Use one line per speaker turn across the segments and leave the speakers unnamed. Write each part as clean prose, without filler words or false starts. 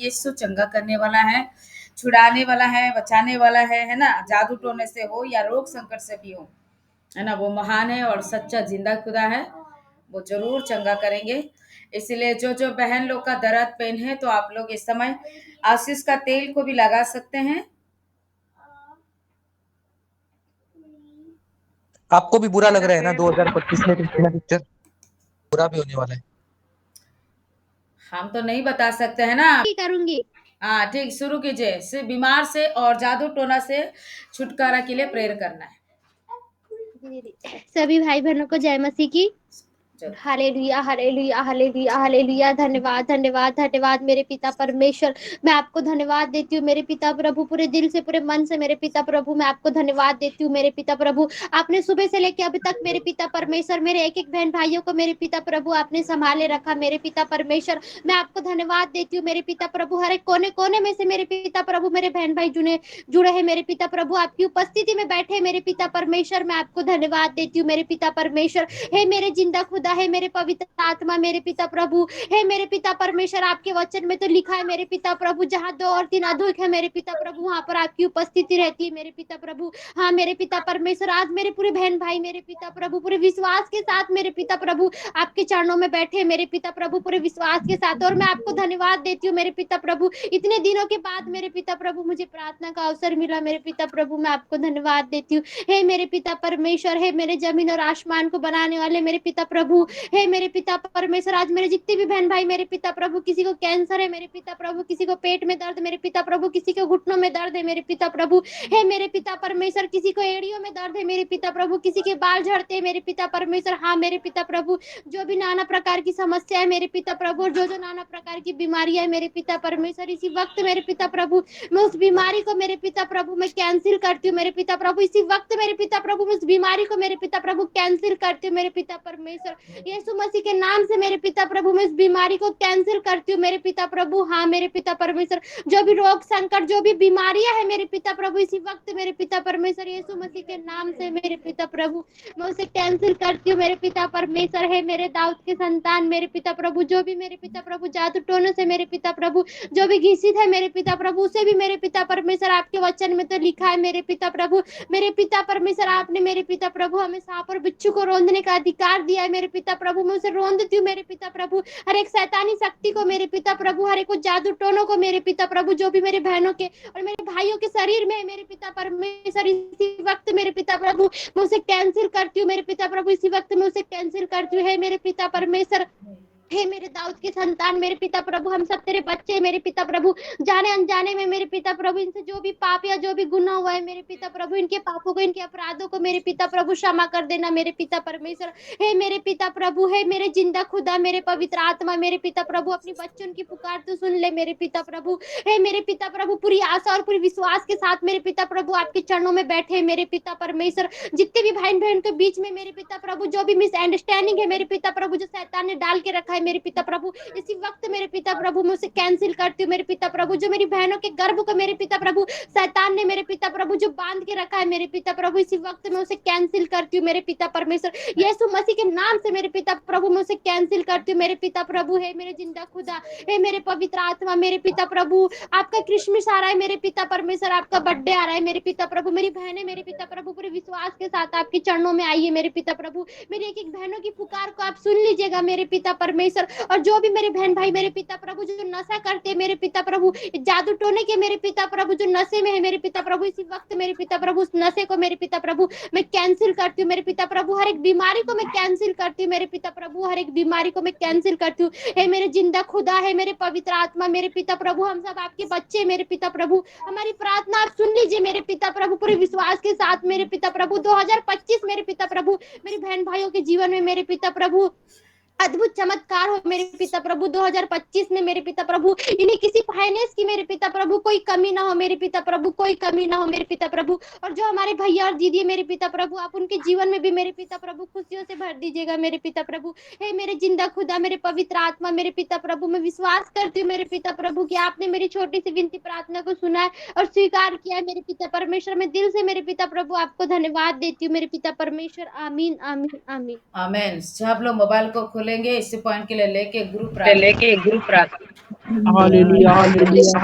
यीशु चंगा करने वाला है, छुड़ाने वाला है, बचाने वाला है ना? जादू टोने से हो या रोग संकट से भी हो, है ना? वो महान है और सच्चा जिंदा खुदा है, वो जरूर चंगा करेंगे। इसलिए जो बहन लोग का दर्द पेन है, तो आप लोग इस समय आशीष का तेल को भी लगा सकते हैं।
आपको भी बुरा लग रहा है ना 2025 में कृष्णा पिक्चर बुरा भी होने वाला है।
हम तो नहीं बता सकते हैं ना।
करूंगी।
हाँ ठीक, शुरू कीजिए। सिर्फ बीमार से और जादू टोना से छुटकारा के लिए प्रेयर करना है।
सभी भाई बहनों को जय मसीह की। Hallelujah hallelujah hallelujah hallelujah. धन्यवाद धन्यवाद धन्यवाद मेरे पिता परमेश्वर, मैं आपको धन्यवाद देती हूँ मेरे पिता प्रभु, पूरे दिल से पूरे मन से मेरे पिता प्रभु मैं आपको धन्यवाद देती हूँ मेरे पिता प्रभु। आपने सुबह से लेकर अभी तक मेरे पिता परमेश्वर मेरे एक एक बहन भाइयों को मेरे पिता प्रभु आपने संभाले रखा मेरे पिता परमेश्वर। मैं आपको धन्यवाद देती हूँ मेरे पिता प्रभु। हर एक कोने कोने में से मेरे पिता प्रभु मेरे बहन भाई जुड़े हैं मेरे पिता प्रभु, आपकी उपस्थिति में बैठे मेरे पिता परमेश्वर। मैं आपको धन्यवाद देती हूँ मेरे पिता परमेश्वर। हे मेरे जिंदा खुदा, है मेरे पवित्र आत्मा मेरे पिता प्रभु, हे मेरे पिता परमेश्वर, आपके वचन में तो लिखा है मेरे पिता प्रभु, जहाँ 2 और 3 अधिक है मेरे पिता प्रभु, वहां पर आपकी उपस्थिति रहती है मेरे पिता प्रभु। हाँ मेरे पिता परमेश्वर, आज मेरे पूरे बहन भाई मेरे पिता प्रभु पूरे विश्वास के साथ मेरे पिता प्रभु आपके चरणों में बैठे मेरे पिता प्रभु पूरे विश्वास के साथ। और मैं आपको धन्यवाद देती हूँ मेरे पिता प्रभु, इतने दिनों के बाद मेरे पिता प्रभु मुझे प्रार्थना का अवसर मिला मेरे पिता प्रभु, मैं आपको धन्यवाद देती हूँ। हे मेरे पिता परमेश्वर, हे मेरे जमीन और आसमान को बनाने वाले मेरे पिता प्रभु, हे मेरे पिता परमेश्वर, आज मेरे जितने भी बहन भाई मेरे पिता प्रभु, किसी को कैंसर है मेरे पिता प्रभु, किसी को पेट में दर्द मेरे पिता प्रभु, किसी को घुटनों में दर्द है मेरे पिता प्रभु, हे मेरे पिता परमेश्वर, किसी को एड़ियों में दर्द है मेरे पिता प्रभु, किसी के बाल झड़ते हैं मेरे पिता परमेश्वर। हाँ मेरे पिता प्रभु, जो भी नाना प्रकार की समस्या है मेरे पिता प्रभु, और जो नाना प्रकार की बीमारियां है मेरे पिता परमेश्वर, इसी वक्त मेरे पिता प्रभु मैं उस बीमारी को मेरे पिता प्रभु मैं कैंसिल करती हूँ मेरे पिता प्रभु, इसी वक्त मेरे पिता प्रभु मैं उस बीमारी को मेरे पिता प्रभु कैंसिल करती हूँ मेरे पिता परमेश्वर। यीशु मसीह के नाम से मेरे पिता प्रभु मैं इस बीमारी को कैंसिल करती हूँ मेरे पिता प्रभु। हाँ मेरे पिता परमेश्वर, जो भी रोग संकट जो भी बीमारियां है मेरे पिता प्रभु, इसी वक्त मेरे पिता परमेश्वर यीशु मसीह के नाम से मेरे पिता प्रभु मैं उसे कैंसिल करती हूँ मेरे पिता परमेश्वर। है मेरे दाऊद के संतान मेरे पिता प्रभु, जो भी मेरे पिता प्रभु जादू टोने से मेरे पिता प्रभु जो भी घिसित है मेरे पिता प्रभु, उसे भी मेरे पिता परमेश्वर आपके वचन में तो लिखा है मेरे पिता प्रभु, मेरे पिता परमेश्वर आपने मेरे पिता प्रभु हमें सांप और बिच्छू को रोंदने का अधिकार दिया है मेरे पिता प्रभु, मैं उसे रोंद देती हूँ मेरे पिता प्रभु। हर एक शैतानी शक्ति को मेरे पिता प्रभु, हर एक जादू टोनों को मेरे पिता प्रभु, जो भी मेरे बहनों के और मेरे भाइयों के शरीर में है मेरे पिता परमेश्वर, इसी वक्त मेरे पिता प्रभु मैं उसे कैंसिल करती हूँ मेरे पिता प्रभु, इसी वक्त मैं उसे कैंसिल करती हूँ। हे मेरे पिता परमेश्वर, हे मेरे दाऊद के संतान मेरे पिता प्रभु, हम सब तेरे बच्चे मेरे पिता प्रभु, जाने अनजाने में मेरे पिता प्रभु इनसे जो भी पाप या जो भी गुनाह हुआ है मेरे पिता प्रभु, इनके पापों को इनके अपराधों को मेरे पिता प्रभु क्षमा कर देना मेरे पिता परमेश्वर। हे मेरे पिता प्रभु, हे मेरे जिंदा खुदा मेरे पवित्र आत्मा मेरे पिता प्रभु, अपनी बच्चों की पुकार तो सुन ले मेरे पिता प्रभु। हे मेरे पिता प्रभु, पूरी आशा और पूरी विश्वास के साथ मेरे पिता प्रभु आपके चरणों में बैठे मेरे पिता परमेश्वर, जितने भी भाई बहन के बीच में मेरे पिता प्रभु जो भी मिसअंडरस्टैंडिंग है मेरे पिता प्रभु, जो शैतान ने डाल के रखा है मेरे पिता प्रभु, इसी वक्त मेरे पिता प्रभु मैं उसे कैंसिल करती हूँ मेरे पिता प्रभु। जो मेरी बहनों के गर्भ को मेरे पिता प्रभु शैतान ने मेरे पिता प्रभु जो बांध के रखा है मेरे पिता प्रभु, इसी वक्त मैं उसे कैंसिल करती हूँ मेरे पिता परमेश्वर। यीशु मसीह के नाम से मेरे पिता प्रभु मैं उसे कैंसिल करती हूँ मेरे पिता प्रभु। हे मेरे जिंदा खुदा, हे मेरे पवित्र आत्मा मेरे पिता प्रभु, आपका क्रिसमस आ रहा है मेरे पिता परमेश्वर, आपका बर्थडे आ रहा है मेरे पिता प्रभु, मेरी बहनें मेरे पिता प्रभु पूरे विश्वास के साथ आपके चरणों में आइए मेरे पिता प्रभु, मेरी एक एक बहनों की पुकार को आप सुन लीजिएगा मेरे पिता परमेश्वर। और जो भी मेरे बहन भाई मेरे पिता प्रभु जो नशा करते हैं मेरे पिता प्रभु, जादू टोने के मेरे पिता प्रभु जो नशे में है मेरे पिता प्रभु, इसी वक्त मेरे पिता प्रभु उस नशे को मेरे पिता प्रभु मैं कैंसिल करती हूँ मेरे पिता प्रभु। हर एक बीमारी को मैं कैंसिल करती हूँ मेरे पिता प्रभु, हर एक बीमारी को मैं कैंसिल करती हूँ। हे मेरे जिंदा खुदा, है मेरे पवित्र आत्मा मेरे पिता प्रभु, हम सब आपके बच्चे मेरे पिता प्रभु, हमारी प्रार्थना आप सुन लीजिए मेरे पिता प्रभु पूरे विश्वास के साथ मेरे पिता प्रभु। 2025 मेरे पिता प्रभु मेरे बहन भाइयों के जीवन में मेरे पिता प्रभु अद्भुत चमत्कार हो मेरे पिता प्रभु। 2025 में मेरे पिता प्रभु इन्हें किसी फाइनेंस की मेरे पिता प्रभु कोई कमी ना हो मेरे पिता प्रभु, कोई कमी ना हो मेरे पिता प्रभु। और जो हमारे भैया और दीदी मेरे पिता प्रभु, आप उनके जीवन में भी मेरे पिता प्रभु खुशियों से भर दीजिएगा मेरे पिता प्रभु। हे मेरे जिंदा खुदा मेरे पवित्र आत्मा मेरे पिता प्रभु, मैं विश्वास करती हूँ मेरे पिता प्रभु कि आपने मेरी छोटी सी विनती प्रार्थना को सुना है और स्वीकार किया है मेरे पिता परमेश्वर। मैं दिल से मेरे पिता प्रभु आपको धन्यवाद देती हूँ मेरे पिता परमेश्वर। आमीन आमीन आमीन
आमेन। सब लोग मोबाइल को खोले। खोलेंगे इसी पॉइंट के लिए लेके ग्रुप
हालेलुया हालेलुया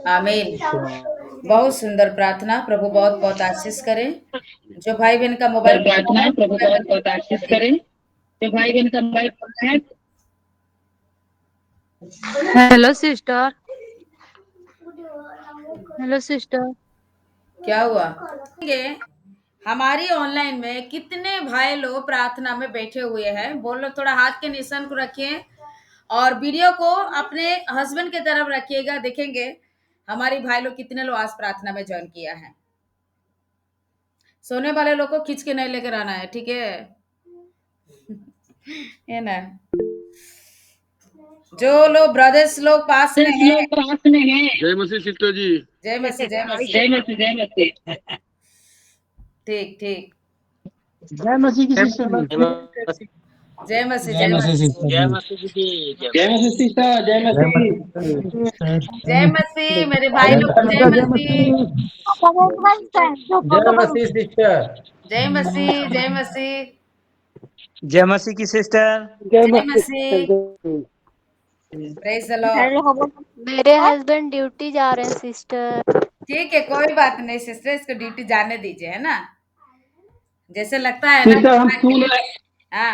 आमीन। बहुत सुंदर प्रार्थना, प्रभु बहुत बहुत आशीष करे। जो भाई बहन का मोबाइल
प्रार्थना प्रभु बहुत बहुत आशीष करें। जो भाई बहन का मोबाइल है।
Hello sister. Hello sister.
क्या हुआ? हमारी ऑनलाइन में कितने भाई लोग प्रार्थना में बैठे हुए हैं? बोलो, थोड़ा हाथ के निशान को रखिए और वीडियो को अपने हस्बैंड की तरफ रखिएगा। देखेंगे हमारी भाई लोग कितने लोग आज प्रार्थना में ज्वाइन किया है। सोने वाले लोग को खींच के नहीं लेकर आना है, ठीक है? है ना? जो लोग ब्रदर्स लोग पास में हैं,
जय मसीह सिस्टर जी।
जय मसीह जय मसीह।
जय मसीह जय मसीह।
ठीक ठीक।
जय मसीह की सिस्टर जी।
जय मसीह जय मसीह।
जय मसीह सिस्टर। जय मसीह।
जय मसीह मेरे भाई लोग को जय मसीह।
जय मसीह सिस्टर।
जय मसीह जय मसीह।
जय मसीह की सिस्टर।
जय मसीह। Praise the lord.
मेरे हस्बैंड ड्यूटी जा रहे हैं सिस्टर।
ठीक है, कोई बात नहीं सिस्टर, इसको ड्यूटी जाने दीजिए, है ना? जैसे लगता है ना।
सिस्टर हम सुन रहे
हाँ,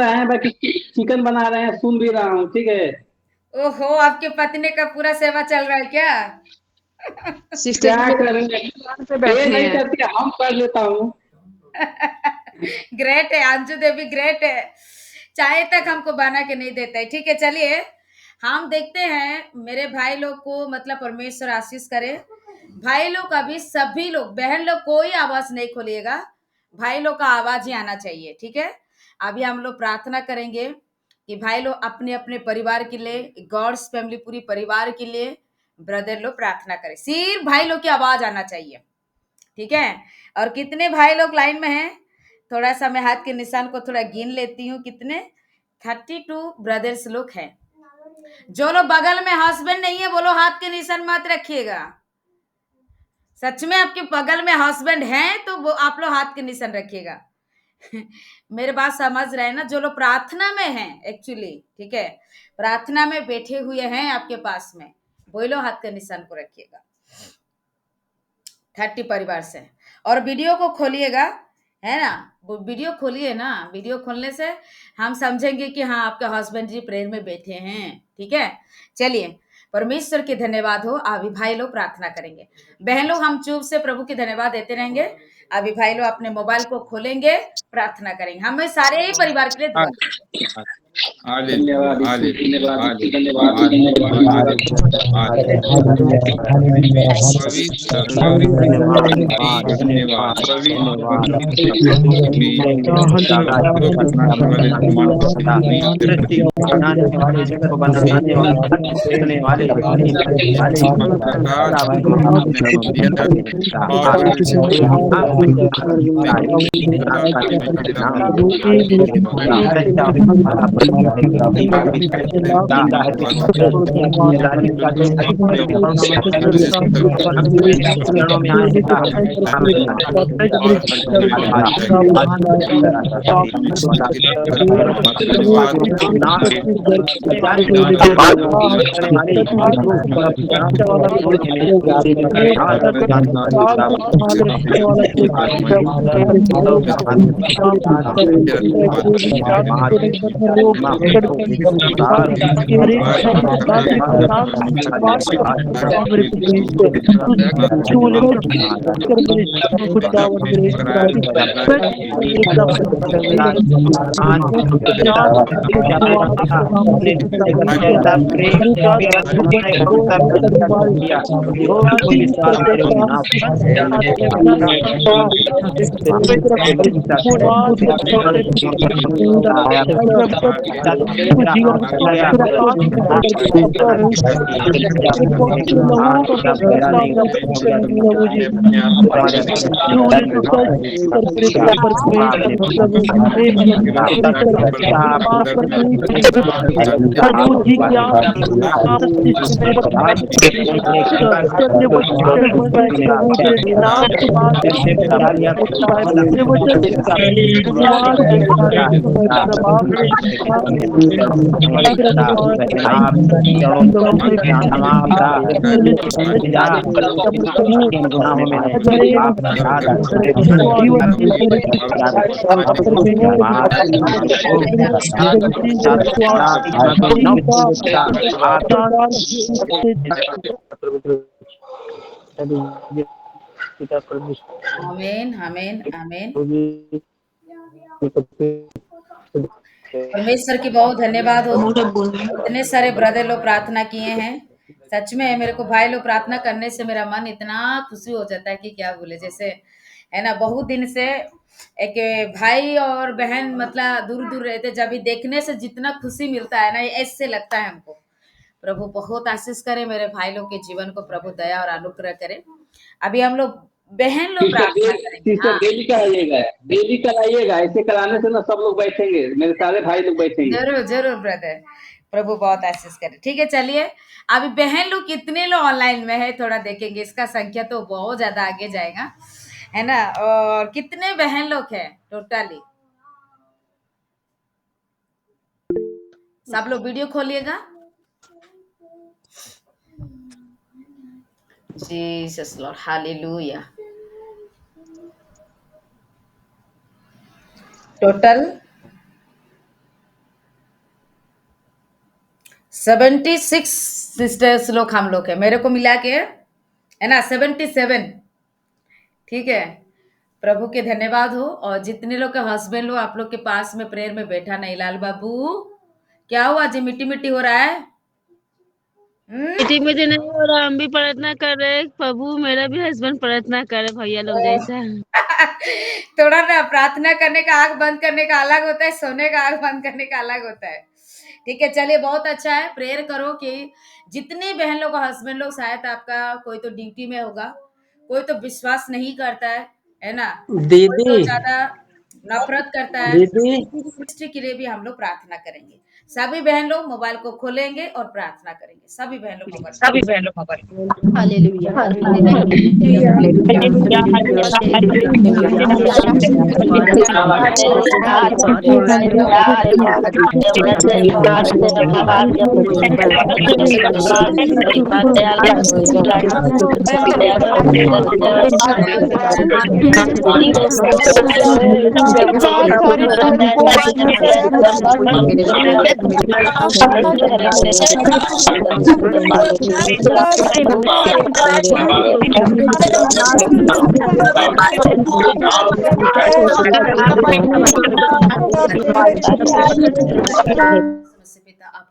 हैं बाकी चिकन बना रहे हैं, सुन भी रहा हूँ, ठीक है।
ओहो, आपके पत्नी का पूरा सेवा चल रहा है क्या?
क्या करेंगे, ये नहीं करती, हम कर लेता हूँ।
ग्रेट है, अंजू देवी ग्रेट है। चाय तक हमको बना के नहीं देता है। ठीक है, चलिए हम देखते हैं मेरे भाई लोग को, मतलब परमेश्वर आशीष करे। भाई लोग अभी सभी लोग, बहन लोग कोई आवाज नहीं खोलिएगा, भाई लोग का आवाज ही आना चाहिए, ठीक है? अभी हम लोग प्रार्थना करेंगे कि भाई लोग अपने अपने परिवार के लिए, गॉड्स फैमिली पूरी परिवार के लिए ब्रदर लोग प्रार्थना करें। सिर्फ भाई लोग की आवाज आना चाहिए, ठीक है? और कितने भाई लोग लाइन में हैं? थोड़ा सा मैं हाथ के निशान को थोड़ा गिन लेती हूँ, कितने? 32 ब्रदर्स लोग हैं। जो लोग बगल में हस्बैंड नहीं है वो लोग हाथ के निशान मत रखिएगा। सच में आपके बगल में हस्बैंड हैं तो वो आप लोग हाथ के निशान रखिएगा। मेरे बात समझ रहे हैं ना? जो लोग प्रार्थना में हैं एक्चुअली, ठीक है, प्रार्थना में बैठे हुए हैं आपके पास में, वो लोग हाथ के निशान को रखिएगा। 30 परिवार से। और वीडियो को खोलिएगा, है ना? वो वीडियो खोलिए ना, वीडियो खोलने से हम समझेंगे कि हाँ आपके हस्बैंड जी प्रेयर में बैठे हैं, ठीक है? चलिए, परमेश्वर के धन्यवाद हो। अभी भाई लोग प्रार्थना करेंगे, बहन लोग हम चुप से प्रभु के धन्यवाद देते रहेंगे। अभी भाई लोग अपने मोबाइल को खोलेंगे, प्रार्थना करेंगे। हमें सारे परिवार के लिए दुआ करेंगे।
धन्यवाद यीशु, धन्यवाद यीशु, धन्यवाद
आमीन आमीन आमीन। परमेश्वर की बहुत धन्यवाद हो। इतने सारे ब्रदर लोग प्रार्थना किए हैं। सच में मेरे को भाई लोग प्रार्थना करने से मेरा मन इतना खुशी हो जाता है कि क्या बोले। जैसे है ना, बहुत दिन से एक भाई और बहन मतलब दूर दूर रहते, जब भी देखने से जितना खुशी मिलता है ना, ऐसे लगता है हमको। प्रभु बहुत आशीष करे मेरे भाई लोग के जीवन को, प्रभु दया और अनुग्रह करे। अभी हम लोग बहन लोग प्रार्थना करेंगे। हाँ।
डेली कराइएगा, ऐसे कराने से ना सब लोग बैठेंगे, मेरे सारे भाई लोग बैठेंगे।
जरूर जरूर ब्रदर, प्रभु बहुत आशीष करे। ठीक है, चलिए अभी बहन लोग कितने लोग ऑनलाइन में है थोड़ा देखेंगे। इसका संख्या तो बहुत ज्यादा आगे जाएगा, है ना। और कितने बहन लोग हैं टोटली, सब लोग वीडियो खोलिएगा। Jesus lord, hallelujah. Total 76 sisters लोग हम लोग है, मेरे को मिला के है ना 77। ठीक है, प्रभु के धन्यवाद हो। और जितने लोग के हस्बैंड लोग आप लोग के पास में प्रेयर में बैठा नहीं, लाल बाबू क्या हुआ जी, मिट्टी मिट्टी हो रहा है?
मिट्टी मिट्टी नहीं हो रहा, हम भी प्रार्थना कर रहे। प्रभु मेरा भी हस्बैंड प्रार्थना करे भैया लोग जैसा।
थोड़ा ना प्रार्थना करने का आंख बंद करने का अलग होता है, सोने का आंख बंद करने का अलग होता है। ठीक है, चलिए बहुत अच्छा है। प्रेयर करो कि जितने बहन लोग और हस्बैंड लोग, शायद आपका कोई तो ड्यूटी में होगा, कोई तो विश्वास नहीं करता है ना, कोई तो ज्यादा नफरत करता है। दृष्टि के लिए भी हम लोग प्रार्थना करेंगे। सभी बहन लोग मोबाइल को खोलेंगे और प्रार्थना करेंगे। सभी बहन लोग मोबाइल।
हालेलुया
समस्त पिता आप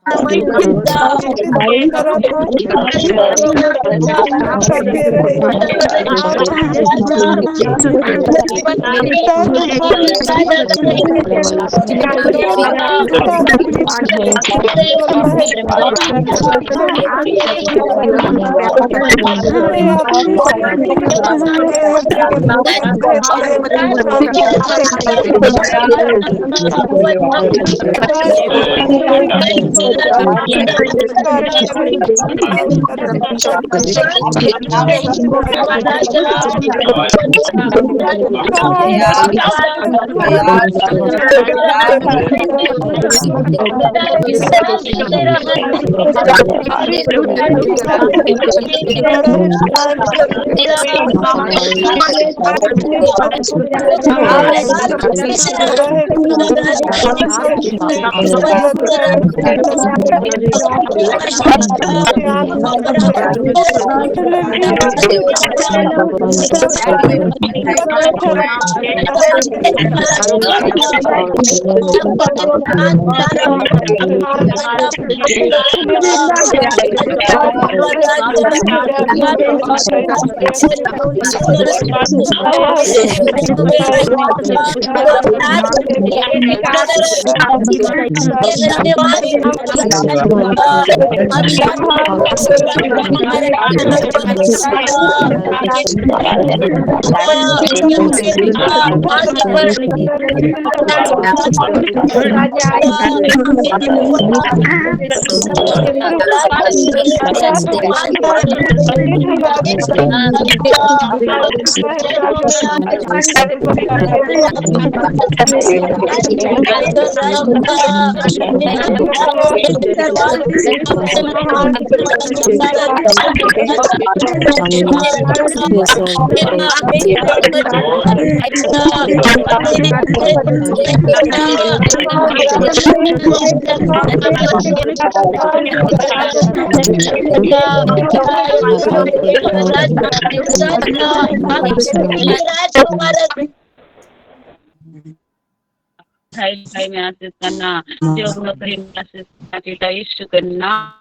भाई में आशीष करना, जो नौकरी में आशीष करना, पिता यीशु के नाम।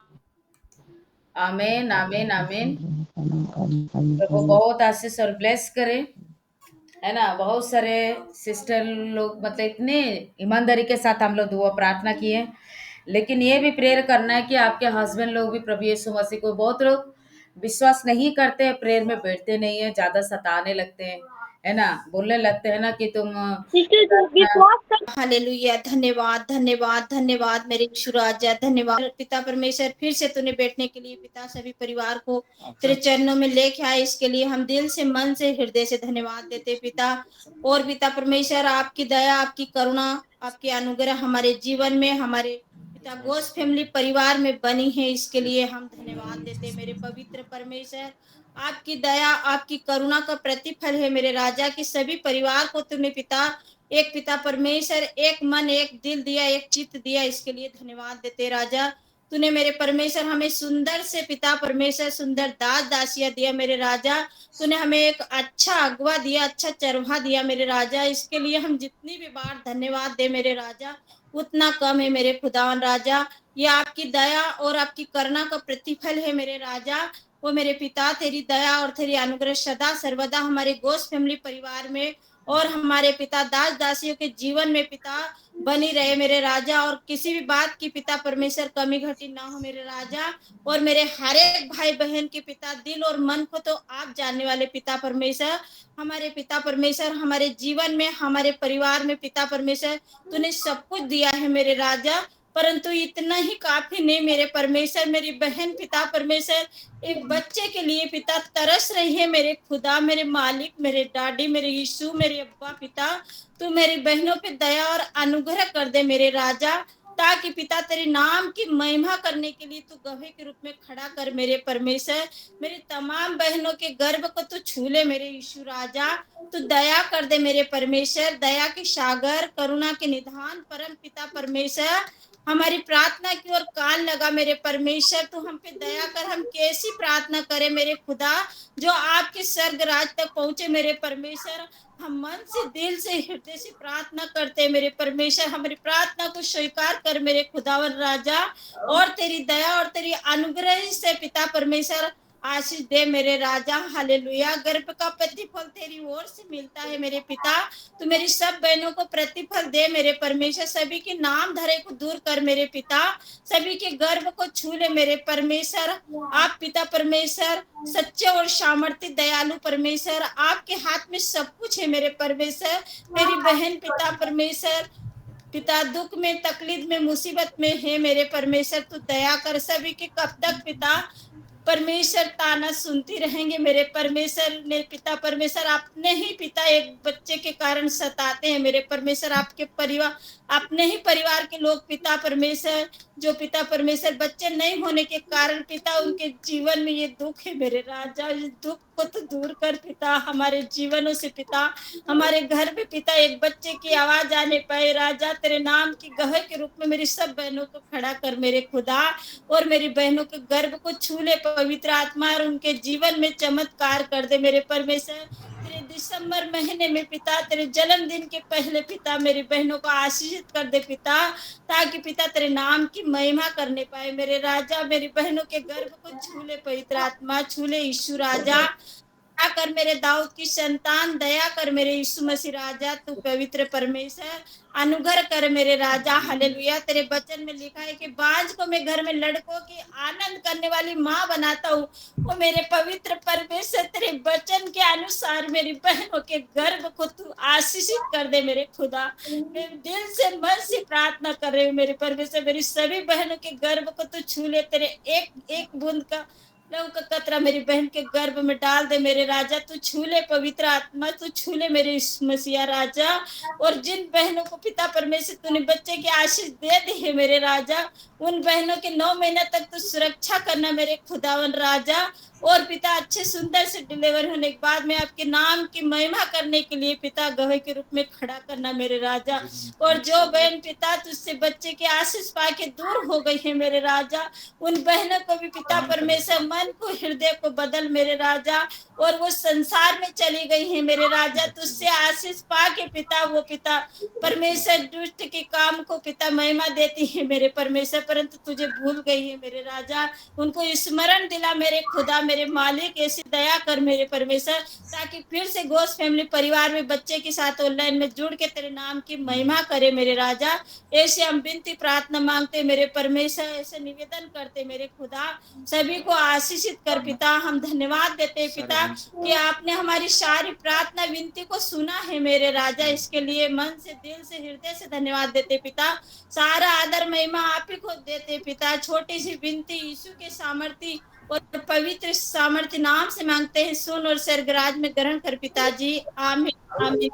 आमीन आमीन आमीन। प्रभु बहुत आशीष और ब्लेस करे, है ना। बहुत सारे सिस्टर लोग मतलब इतने ईमानदारी के साथ हम लोग दुआ प्रार्थना किए, लेकिन ये भी प्रेयर करना है कि आपके हस्बैंड लोग भी प्रभु यीशु मसीह को, बहुत लोग विश्वास नहीं करते हैं, प्रेयर में बैठते नहीं है, ज्यादा सताने लगते हैं, है ना, बोलने लगते हैं ना कि तुम
हालेलुया। धन्यवाद धन्यवाद धन्यवाद मेरे यीशु राजा, धन्यवाद पिता परमेश्वर, फिर से तूने बैठने के लिए पिता सभी परिवार को तेरे चरणों में लेके आए, इसके लिए हम दिल से, मन से, हृदय से धन्यवाद देते पिता। और पिता परमेश्वर, आपकी दया, आपकी करुणा, आपकी अनुग्रह हमारे जीवन में, हमारे पिता गोस फैमिली परिवार में बनी है, इसके लिए हम धन्यवाद देते मेरे पवित्र परमेश्वर। आपकी दया, आपकी करुणा का प्रतिफल है मेरे राजा की सभी परिवार को तुमने पिता, एक पिता परमेश्वर, एक मन, एक दिल दिया, एक चित्त दिया, इसके लिए धन्यवाद देते राजा। तूने मेरे परमेश्वर हमें सुंदर से पिता परमेश्वर, सुंदर दास दासिया दिया मेरे राजा। तूने हमें एक अच्छा अगवा दिया, अच्छा चरवाहा दिया मेरे राजा, इसके लिए हम जितनी भी बार धन्यवाद दे मेरे राजा उतना कम है मेरे खुदावन राजा। ये आपकी दया और आपकी करुणा का प्रतिफल है मेरे राजा। वो मेरे पिता, तेरी दया और तेरी अनुग्रह सदा सर्वदा हमारे गोस फैमिली परिवार में और हमारे पिता दास दासियों के जीवन में पिता बनी रहे मेरे राजा, और किसी भी बात की पिता परमेश्वर कमी घटी ना हो मेरे राजा। और मेरे हर एक भाई बहन के पिता दिल और मन को तो आप जानने वाले पिता परमेश्वर, हमारे पिता परमेश्वर, हमारे जीवन में, हमारे परिवार में पिता परमेश्वर तूने सब कुछ दिया है मेरे राजा, परंतु इतना ही काफी नहीं मेरे परमेश्वर। मेरी बहन पिता परमेश्वर एक बच्चे के लिए पिता तरस रही है मेरे खुदा, मेरे मालिक, मेरे डैडी, मेरे यीशु, मेरे अब्बा पिता, तू मेरी बहनों पे दया और अनुग्रह कर दे मेरे राजा।
ताकि पिता तेरे नाम की महिमा करने के लिए तू गवाह के रूप में खड़ा कर मेरे परमेश्वर। मेरी तमाम बहनों के गर्भ को तू छू ले मेरे यीशु राजा। तू दया कर दे मेरे परमेश्वर, दया के सागर, करुणा के निधान परम पिता परमेश्वर। हमारी प्रार्थना की ओर कान लगा मेरे परमेश्वर, तू हम पे दया कर। हम कैसी प्रार्थना करें मेरे खुदा जो आपके स्वर्ग राज तक पहुंचे मेरे परमेश्वर। हम मन से, दिल से, हृदय से प्रार्थना करते हैं मेरे परमेश्वर। हमारी प्रार्थना को स्वीकार कर मेरे खुदावन राजा, और तेरी दया और तेरी अनुग्रह से पिता परमेश्वर आशीष दे मेरे राजा। हालेलुया। गर्भ का प्रतिफल तेरी ओर से मिलता है मेरे पिता। तू मेरी सब बहनों को प्रतिफल दे मेरे परमेश्वर। सभी के नाम धरे को दूर कर मेरे पिता। सभी के गर्भ को छू ले मेरे परमेश्वर। आप पिता परमेश्वर सच्चे और सामर्थ्य दयालु परमेश्वर, आपके हाथ में सब कुछ है मेरे परमेश्वर। मेरी बहन पिता परमेश्वर, पिता दुख में, तकलीफ में, मुसीबत में है मेरे परमेश्वर। तू दया कर। सभी के कब तक पिता परमेश्वर ताना सुनती रहेंगे मेरे परमेश्वर। ने पिता परमेश्वर अपने ही पिता एक बच्चे के कारण सताते हैं मेरे परमेश्वर। आपके परिवार, अपने ही परिवार के लोग पिता परमेश्वर, जो पिता परमेश्वर बच्चे नहीं होने के कारण पिता उनके जीवन में ये दुख है मेरे राजा। इस दुख को तो दूर कर पिता हमारे जीवनों से पिता। हमारे घर में पिता एक बच्चे की आवाज आने पाए राजा। तेरे नाम की गवाह के रूप में मेरी सब बहनों को खड़ा कर मेरे खुदा, और मेरी बहनों के गर्भ को छू ले पवित्र आत्मा, और उनके जीवन में चमत्कार कर दे मेरे परमेश्वर। तेरे दिसंबर महीने में पिता, तेरे जन्मदिन के पहले पिता मेरी बहनों को आशीषित कर दे पिता, ताकि पिता तेरे नाम की महिमा करने पाए मेरे राजा। मेरी बहनों के गर्भ को छू ले पवित्र आत्मा, छू ले यीशु राजा। दया कर मेरे दाऊद की संतान, दया कर मेरे यीशु मसीह राजा। तू पवित्र परमेश्वर अनुग्रह कर मेरे राजा। हालेलुया। तेरे वचन में लिखा है कि बांझ को मैं घर में लड़कों की आनंद करने वाली माँ बनाता हूँ। वो मेरे पवित्र परमेश्वर तेरे वचन के अनुसार मेरी बहनों के गर्भ को तू आशीषित कर दे मेरे खुदा। मैं दिल से, मन से प्रार्थना कर रही हूँ मेरे परमेश्वर। मेरी सभी बहनों के गर्भ को तू छू ले। तेरे एक एक बूंद का लहू का कतरा मेरी बहन के गर्भ में डाल दे मेरे राजा। तू छू ले पवित्र आत्मा, तू छू ले मेरे मसीहा राजा। और जिन बहनों को पिता परमेश्वर तूने बच्चे की आशीष दे दी है मेरे राजा, उन बहनों के 9 महीने तक तू सुरक्षा करना मेरे खुदावन राजा। और पिता अच्छे सुंदर से डिलीवर होने के बाद में आपके नाम की महिमा करने के लिए पिता गवाह के रूप में खड़ा करना मेरे राजा। और जो बहन पिता तुझसे बच्चे की आशीष पाके दूर हो गई है मेरे राजा, उन बहनों को भी पिता परमेश्वर मन को, हृदय को बदल मेरे राजा। और वो संसार में चली गई है मेरे राजा, तुझसे आशीष पाके पिता वो पिता परमेश्वर दुष्ट के काम को पिता महिमा देती है मेरे परमेश्वर, परंतु तुझे भूल गई है मेरे राजा। उनको स्मरण दिला मेरे खुदा, मेरे मालिक। ऐसी दया कर मेरे परमेश्वर, ताकि फिर से गोश्त फैमिली परिवार में बच्चे के साथ ऑनलाइन में जुड़ के तेरे नाम की महिमा करे मेरे राजा। ऐसे हम विनती प्रार्थना मांगते मेरे परमेश्वर, ऐसे निवेदन करते मेरे खुदा। सभी को आशीषित कर पिता। हम धन्यवाद देते पिता कि आपने हमारी सारी प्रार्थना विनती को सुना है मेरे राजा। इसके लिए मन से, दिल से, हृदय से धन्यवाद देते पिता। सारा आदर महिमा आप ही को देते पिता। छोटी सी विनती यीशु के सामर्थ्य और पवित्र सामर्थ्य नाम से मांगते हैं, सुन और स्वर्गराज में ग्रहण कर पिताजी। आमीन आमीन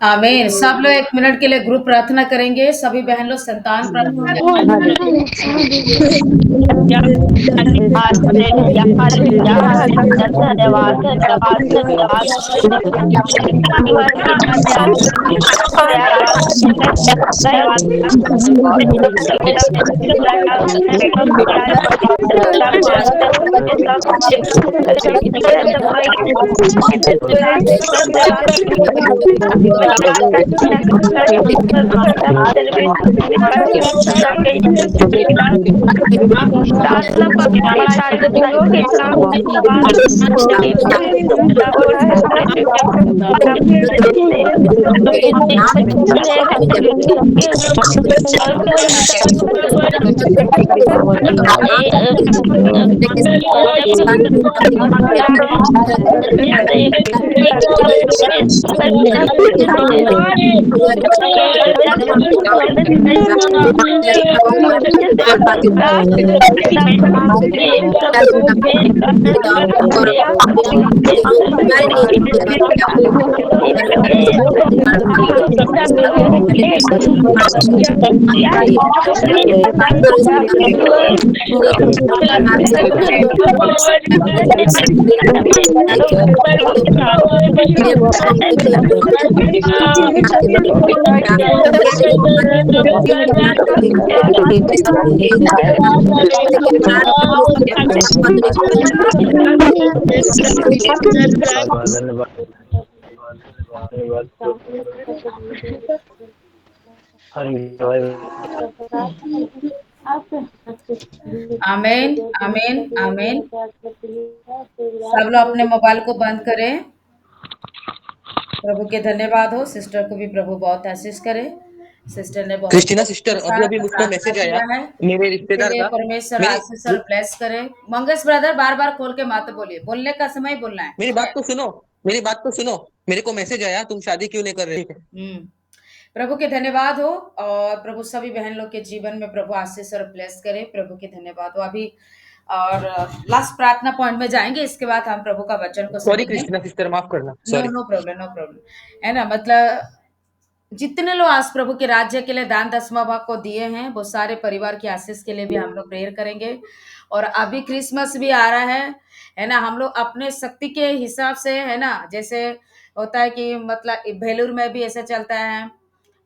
आमीन। सब लोग 1 मिनट के लिए ग्रुप प्रार्थना करेंगे। सभी बहन लोग संतान आमीन, आमीन, आमीन। सब लोग अपने मोबाइल को बंद करें। प्रभु के धन्यवाद हो। सिस्टर को भी प्रभु बहुत आशीष करे। सिस्टर ने बहुत
क्रिस्टीना सिस्टर, अभी
साथ
मुझको
प्रार्थना
मैसेज आया
किया है,
मेरे रिश्तेदार
इसलिए
का।
परमेश्वर
मेरी
आशीष और ब्लेस करे। मंगेश ब्रदर बार-बार खोल के मत बोलिए, बोलने का समय ही बोलना है,
मेरी
ठीक है?
बात तो सुनो, मेरी बात तो सुनो। मेरे को मैसेज आया, तुम शादी क्यों नहीं कर रही?
प्रभु के धन्यवाद हो और प्रभु सभी बहन लोग के जीवन में प्रभु आशीष और ब्लेस करे। प्रभु के धन्यवाद हो। अभी और लास्ट प्रार्थना पॉइंट में जाएंगे, इसके बाद हम प्रभु का वचन को
सॉरी
सुनेंगे।
क्रिस्टीना सिस्टर, माफ करना।
No
sorry.
No problem, no problem. है ना, मतलब जितने लोग आज प्रभु के राज्य के लिए दान दसवां भाग को दिए हैं, वो सारे परिवार की आशीष के लिए भी हम लोग प्रेयर करेंगे। और अभी क्रिसमस भी आ रहा है ना। हम लोग अपने शक्ति के हिसाब से, है ना, जैसे होता है कि मतलब भेलूर में भी ऐसा चलता है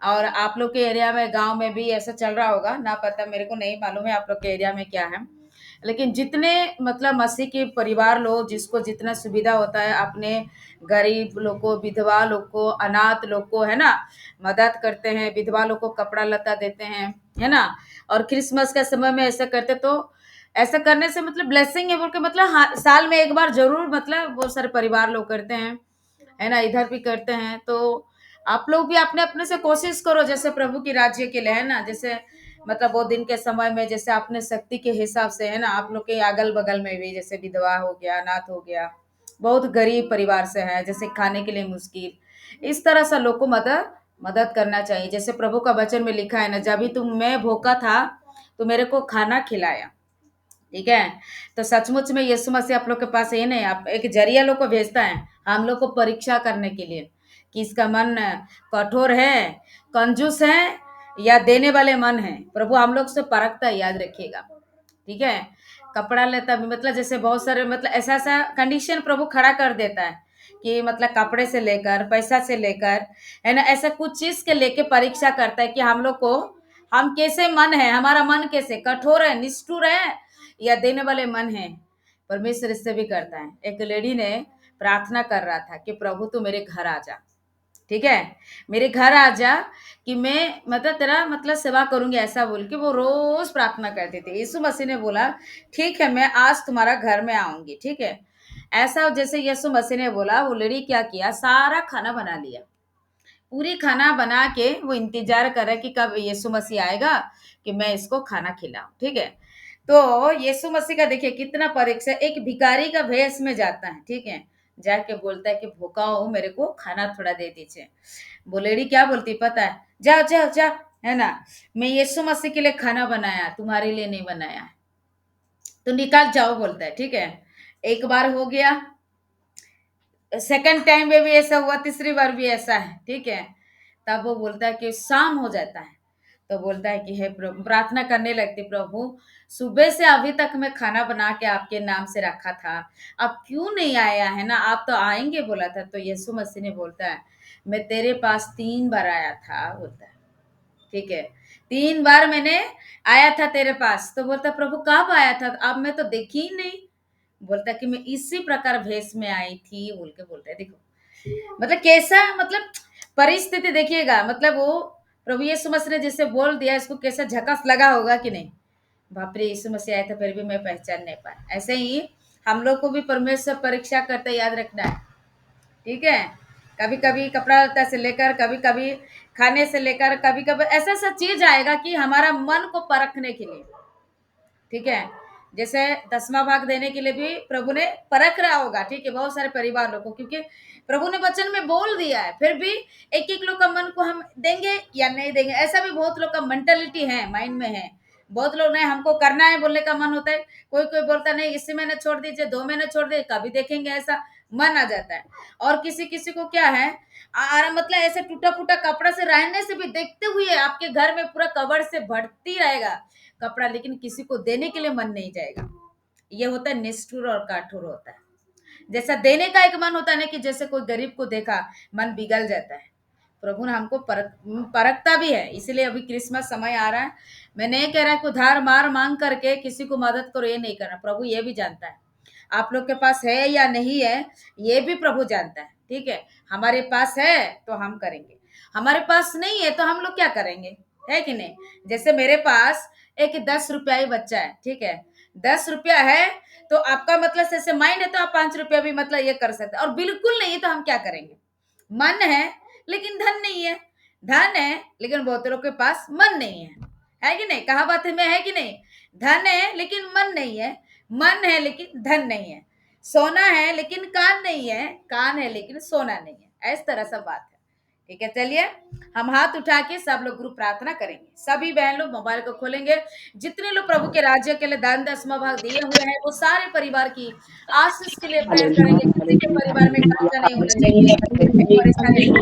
और आप लोग के एरिया में, गांव में भी ऐसा चल रहा होगा, ना पता, मेरे को नहीं मालूम है आप लोग के एरिया में क्या है। लेकिन जितने मतलब मसीह के परिवार लोग, जिसको जितना सुविधा होता है, अपने गरीब लोग को, विधवा लोग को, अनाथ लोग को, है ना, मदद करते हैं। विधवा लोग को कपड़ा लता देते हैं, है ना। और क्रिसमस के समय में ऐसा करते, तो ऐसा करने से मतलब ब्लेसिंग है बोल के, मतलब साल में एक बार जरूर, मतलब बहुत सारे परिवार लोग करते हैं, है ना, इधर भी करते हैं। तो आप लोग भी अपने अपने से कोशिश करो, जैसे प्रभु की राज्य के लिए, है ना, जैसे मतलब वो दिन के समय में जैसे अपने शक्ति के हिसाब से, है ना, आप लोग के अगल बगल में भी जैसे विधवा हो गया, अनाथ हो गया, बहुत गरीब परिवार से है, जैसे खाने के लिए मुश्किल, इस तरह से लोग को मदद करना चाहिए। जैसे प्रभु का वचन में लिखा है ना, जब भी मैं भूखा था तो मेरे को खाना खिलाया, ठीक है। तो सचमुच में यीशु मसीह आप लोग के पास ये नहीं, आप एक जरिया लोग को भेजता है हम लोग को परीक्षा करने के लिए कि इसका मन कठोर है, कंजूस है, या देने वाले मन है। प्रभु हम लोग से परखता है, याद रखिएगा, ठीक है। कपड़ा लेता भी, मतलब जैसे बहुत सारे, मतलब ऐसा ऐसा कंडीशन प्रभु खड़ा कर देता है कि मतलब कपड़े से लेकर, पैसा से लेकर, है ना, ऐसा कुछ चीज के लेके परीक्षा करता है कि हम लोग को, हम कैसे मन है, हमारा मन कैसे कठोर है, निष्ठुर है, या देने वाले मन है। परमेश्वर इससे भी करता है। एक लेडी ने प्रार्थना कर रहा था कि प्रभु तू मेरे घर आ जा, ठीक है, मेरे घर आ जा कि मैं मतलब तेरा मतलब सेवा करूंगी, ऐसा बोल के वो रोज प्रार्थना करते थे। यीशु मसीह ने बोला ठीक है, मैं आज तुम्हारा घर में आऊंगी, ठीक है। ऐसा जैसे यीशु मसीह ने बोला, वो लेडी क्या किया, सारा खाना बना लिया, पूरी खाना बना के वो इंतजार कर रहा है कि कब यीशु मसीह आएगा कि मैं इसको खाना खिलाऊं, ठीक है। तो यीशु मसीह का देखिए कितना परीक्षा, एक भिखारी का भेष में जाता है, ठीक है, जाके बोलता है कि भूखा हूं, मेरे को खाना थोड़ा दे दीजिए। वो लेडी क्या बोलती पता है, जाओ जाओ जाओ, है ना, मैं यीशु मसीह के लिए खाना बनाया, तुम्हारे लिए नहीं बनाया, तो निकाल जाओ, बोलता है, ठीक है। एक बार हो गया, सेकंड टाइम में भी ऐसा हुआ, तीसरी बार भी ऐसा है, ठीक है। तब वो बोलता है कि शाम हो जाता है, तो बोलता है कि हे प्रभु, प्रार्थना करने लगती, प्रभु सुबह से अभी तक मैं खाना बना के आपके नाम से रखा था, अब क्यों नहीं आया, है ना, आप तो आएंगे बोला था। तो यीशु मसीह ने बोलता है मैं तेरे पास 3 बार आया था, बोलता है, ठीक है, 3 बार मैंने आया था तेरे पास। तो बोलता प्रभु कब आया था, अब मैं तो देखी ही नहीं। बोलता कि मैं इसी प्रकार भेष में आई थी, बोल के बोलता है। देखो मतलब कैसा, मतलब परिस्थिति देखिएगा, मतलब वो प्रभु यीशु मसीह ने जैसे बोल दिया, इसको कैसा झकास लगा होगा कि नहीं, बाप रे, यीशु मसीह आया था फिर भी मैं पहचान नहीं पाया। ऐसे ही हम लोग को भी परमेश्वर परीक्षा करते, याद रखना है, ठीक है। कभी कभी कपड़ा लत्ता से लेकर, कभी कभी खाने से लेकर कभी कभी ऐसा ऐसा चीज आएगा कि हमारा मन को परखने के लिए, ठीक है। जैसे 10वां भाग देने के लिए भी प्रभु ने परख रहा होगा, ठीक है, बहुत सारे परिवार लोग को, क्योंकि प्रभु ने वचन में बोल दिया है। फिर भी एक एक लोग का मन को हम देंगे या नहीं देंगे, ऐसा भी बहुत लोग का मेंटालिटी है, माइंड में है। बहुत लोग नहीं, हमको करना है बोलने का मन होता है, कोई कोई बोलता नहीं इसी महीने छोड़ दीजिए, 2 महीने छोड़ दीजिए, कभी देखेंगे, ऐसा मन आ जाता है। और किसी किसी को क्या है, मतलब ऐसे टूटा फूटा कपड़ा से रहने से भी, देखते हुए आपके घर में पूरा कवर से भरती रहेगा कपड़ा, लेकिन किसी को देने के लिए मन नहीं जाएगा। ये होता है निष्ठुर और कठोर होता है। जैसा देने का एक मन होता है ना, कि जैसे कोई गरीब को देखा मन पिघल जाता है। प्रभु ने हमको परखता भी है, इसीलिए अभी क्रिसमस समय आ रहा है। मैं नहीं कह रहा कि उधार मार मांग करके किसी को मदद करो, ये नहीं करना। प्रभु ये भी जानता है आप लोग के पास है या नहीं है, ये भी प्रभु जानता है, ठीक है। हमारे पास है तो हम करेंगे, हमारे पास नहीं है तो हम लोग क्या करेंगे, है कि नहीं। जैसे मेरे पास एक 10 रुपया ही बच्चा है, ठीक है, 10 रुपया है तो आपका मतलब जैसे माइंड है तो आप 5 रुपया भी मतलब ये कर सकते हैं, और बिल्कुल नहीं है तो हम क्या करेंगे। मन है लेकिन धन नहीं है, धन है लेकिन बहुत लोग के पास मन नहीं है कि नहीं। कहावत में है कि नहीं, धन है लेकिन मन नहीं है, मन है लेकिन धन नहीं है, सोना है लेकिन कान नहीं है, कान है लेकिन सोना नहीं है, इस तरह से बात है, ठीक है। चलिए हम हाथ उठा के सब लोग ग्रुप प्रार्थना करेंगे। सभी बहन लोग मोबाइल को खोलेंगे, जितने लोग प्रभु के राज्य के लिए दान 10वां भाग दिए हुए हैं वो सारे परिवार की आशीष के लिए प्रेयर करेंगे। किसी के परिवार में खर्चा नहीं होना चाहिए, परेशानी